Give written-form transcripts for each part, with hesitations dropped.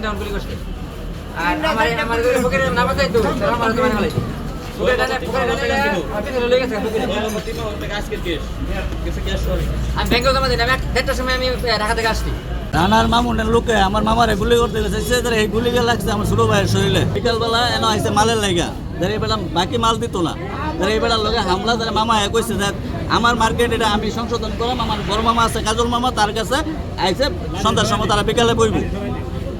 Round গুলি করছে। আর আমার পকেটে না বাঁচাই তো আমার তো মানে হলাইছে। পকেটে পকেটে লেগে গেছে পকেটে। আমি ব্যাংকে জমা দিই, আমি 1:30টার সময় আমি ঢাকা থেকে আসছি। রানার মামুনের লোকে আমার মামারে গুলি করতে গেছে, এই গুলি গেলে লাগছে আমার ছোট ভাইয়ের শরীরে। বিকালবেলা এনে আইসে মালের লাইগা, এই বেলা বাকি মাল দিত না, এই বেলার লগে হামলা ধরে মামা কইছে যে আমার মার্কেট এটা আমি সংশোধন করলাম, আমার বড় মামা আছে কাজল মামা, তার কাছে আইসে সন্ধ্যার সময় তারা বিকালে বইব,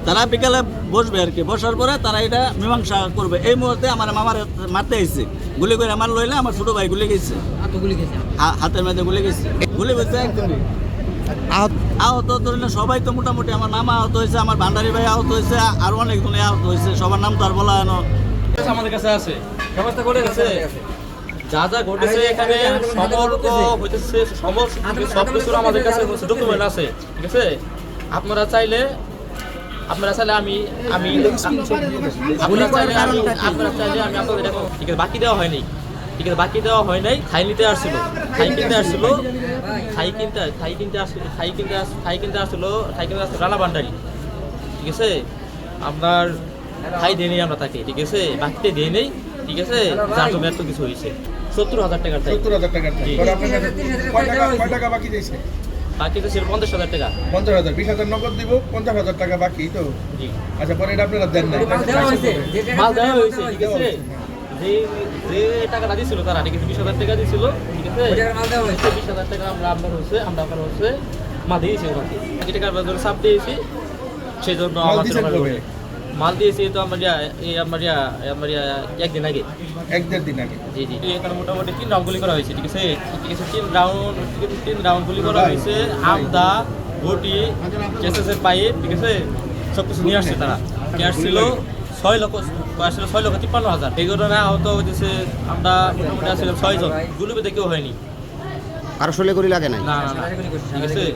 তারা বিকালে বসবে আর কি। বসার পরে তারা এটা মীমাংসা করবে। এই মুহূর্তে আমার মামার মারতে আইছে, গুলি করে আমার লইলে আমার ছোট ভাই গুলি গেছে, হাতের মধ্যে গুলি গেছে, গুলি গেছে একদমই। আহত ধরে না সবাই তো মোটামুটি, আমার মামা আহত হয়েছে, আমার ভান্ডারি ভাই আহত হয়েছে, আর অনেকজনে আহত হয়েছে, সবার নাম তো আর বলা হয় না। আমাদের কাছে আছে ব্যবস্থা করে গেছে। যা যা ঘটেছে এখানে সমগ্র হইতেছে সব কিছু আমাদের কাছে ডকুমেন্ট আছে, ঠিক আছে। আপনারা চাইলে আমি আপনাদের ঠিক আছে। বাকি দেওয়া হয়নি, ঠিক আছে, বাকি দেওয়া হয় নাই। খাই নিতে আসছিল, খাই কিনতে আসছিল রানা ভান্ডারি, ঠিক আছে। আপনার খাই দিয়ে নেই আমরা তাকে, ঠিক আছে, বাকিতে দিয়ে নেই, ঠিক আছে। যার জন্য এত কিছু হয়েছে 70,000 টাকার, 70,000 টাকার। কয় টাকা বাকি দিয়েছে? বাকি তো ছিল 50,000 টাকা। 50,000, 20,000 নগদ দিব, 50,000 টাকা বাকি তো। জি, আচ্ছা, পরে এটা আপনারা দেন নাই? মাল দেওয়া হয়েছে, মাল দেওয়া হয়েছে, ঠিক আছে। যে টাকাটা দিছিল তারা, ঠিক আছে, 20,000 টাকা দিছিল, ঠিক আছে। মাল দেওয়া হয়েছে 20,000 টাকা আমরা আপনার হচ্ছে মাল দিয়েছি ওনাকে, বাকি টাকা আমরা সাপ দিয়েছি, সেই জন্য আমাদের মাল দিয়েছি তো একদিন আগে, 1-1.5 দিন আগে। জি জি। এখানে মোটামুটি 3 রাউন্ড গুলি করা হয়েছে, ঠিক আছে, ঠিক আছে। 3 রাউন্ড গুলি করা হয়েছে। আমদা, ঘটি, কেসেসের পাইপ, ঠিক আছে, সব কিছু নিয়ে আসছে তারা। নিয়ে আসছিল 6,53,000। এই ঘটনায় আহত হয়েছে আমরা মোটামুটি আসছিলাম 6 জন। গুলি বেঁধে কেউ হয়নি। কারো শরীরে গুলি লাগে নাই? না, ঠিক আছে।